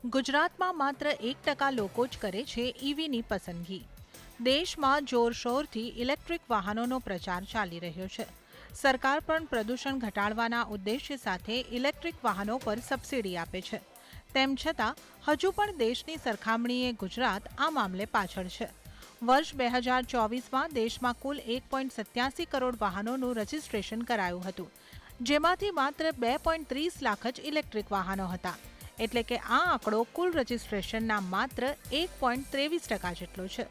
ગુજરાતમાં માત્ર 1% લોકો જ કરે છે ઈવીની પસંદગી. દેશમાં જોરશોરથી ઇલેક્ટ્રિક વાહનોનો પ્રચાર ચાલી રહ્યો છે. સરકાર પણ પ્રદૂષણ ઘટાડવાના ઉદ્દેશ્ય સાથે ઇલેક્ટ્રિક વાહનો પર સબસિડી આપે છે. તેમ છતાં હજુ પણ દેશની સરખામણીએ ગુજરાત આ મામલે પાછળ છે. વર્ષ 2024માં દેશમાં કુલ 1.87 કરોડ વાહનોનું રજીસ્ટ્રેશન કરાયું હતું, જેમાંથી માત્ર 2.30 લાખ જ ઇલેક્ટ્રિક વાહનો હતા. એટલે કે આ આંકડો કુલ રજીસ્ટ્રેશનના માત્ર 1.23% જેટલો છે,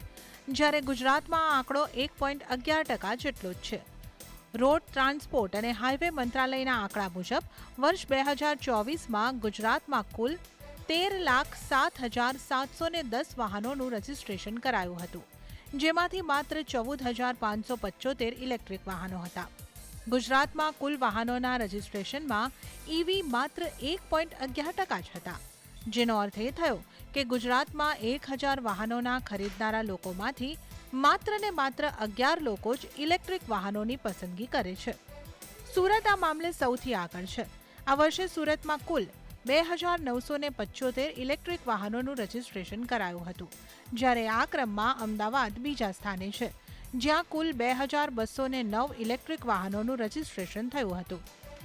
જ્યારે ગુજરાતમાં આ આંકડો 1.11% જેટલો જ છે. રોડ ટ્રાન્સપોર્ટ અને હાઇવે મંત્રાલયના આંકડા મુજબ વર્ષ 2024માં ગુજરાતમાં કુલ 13,07,710 વાહનોનું રજીસ્ટ્રેશન કરાયું હતું, જેમાંથી માત્ર 14,575 ઇલેક્ટ્રિક વાહનો હતા. ગુજરાતમાં કુલ વાહનોના રજીસ્ટ્રેશનમાં ઈવી માત્ર 1.11% જ હતા, જેનો અર્થ એ થયો કે ગુજરાતમાં 1,000 વાહનોના ખરીદનારા લોકોમાંથી માત્ર ને માત્ર 11 લોકો જ ઇલેક્ટ્રિક વાહનોની પસંદગી કરે છે. સુરત આ મામલે સૌથી આગળ છે. આ વર્ષે સુરતમાં કુલ 2,975 ઇલેક્ટ્રિક વાહનોનું રજીસ્ટ્રેશન કરાયું હતું, જ્યારે આ ક્રમમાં અમદાવાદ બીજા સ્થાને છે, જ્યાં કુલ 2,209 ઇલેક્ટ્રિક વાહનોનું રજીસ્ટ્રેશન થયું હતું,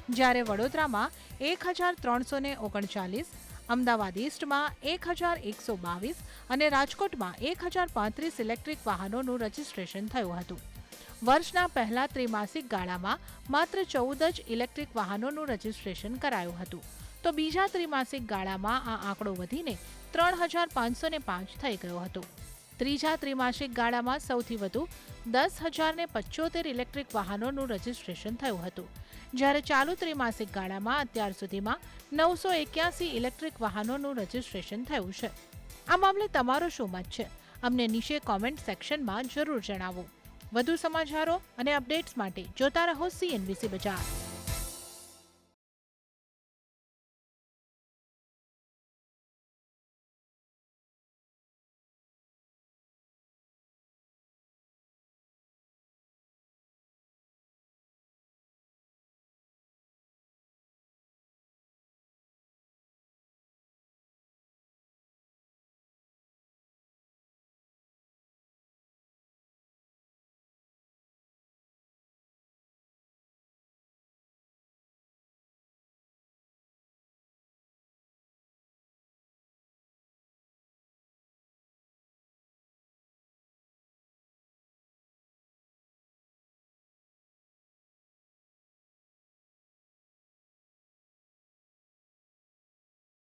જ્યારે વડોદરામાં 1,339, અમદાવાદ ઈસ્ટમાં 1,122 અને રાજકોટમાં 1,035 ઇલેક્ટ્રિક વાહનોનું રજીસ્ટ્રેશન થયું હતું. વર્ષના પહેલા ત્રિમાસિક ગાળામાં માત્ર 14 જ ઇલેક્ટ્રિક વાહનોનું રજીસ્ટ્રેશન કરાયું હતું, તો બીજા ત્રિમાસિક ગાળામાં આ આંકડો વધીને 3,505 થઈ ગયો હતો. ત્રીજા ત્રિમાસિક ગાળામાં સૌથી વધુ 10,075 ઇલેક્ટ્રિક વાહનોનું રજીસ્ટ્રેશન થયું હતું, જ્યારે ચાલુ ત્રિમાસિક ગાળામાં અત્યાર સુધીમાં 981 ઇલેક્ટ્રિક વાહનોનું રજીસ્ટ્રેશન થયું છે. આ મામલે તમારો શું મત છે? અમને નીચે કોમેન્ટ સેક્શનમાં જરૂર જણાવો. વધુ સમાચારો અને અપડેટ્સ માટે જોતા રહો CNBC બજાર.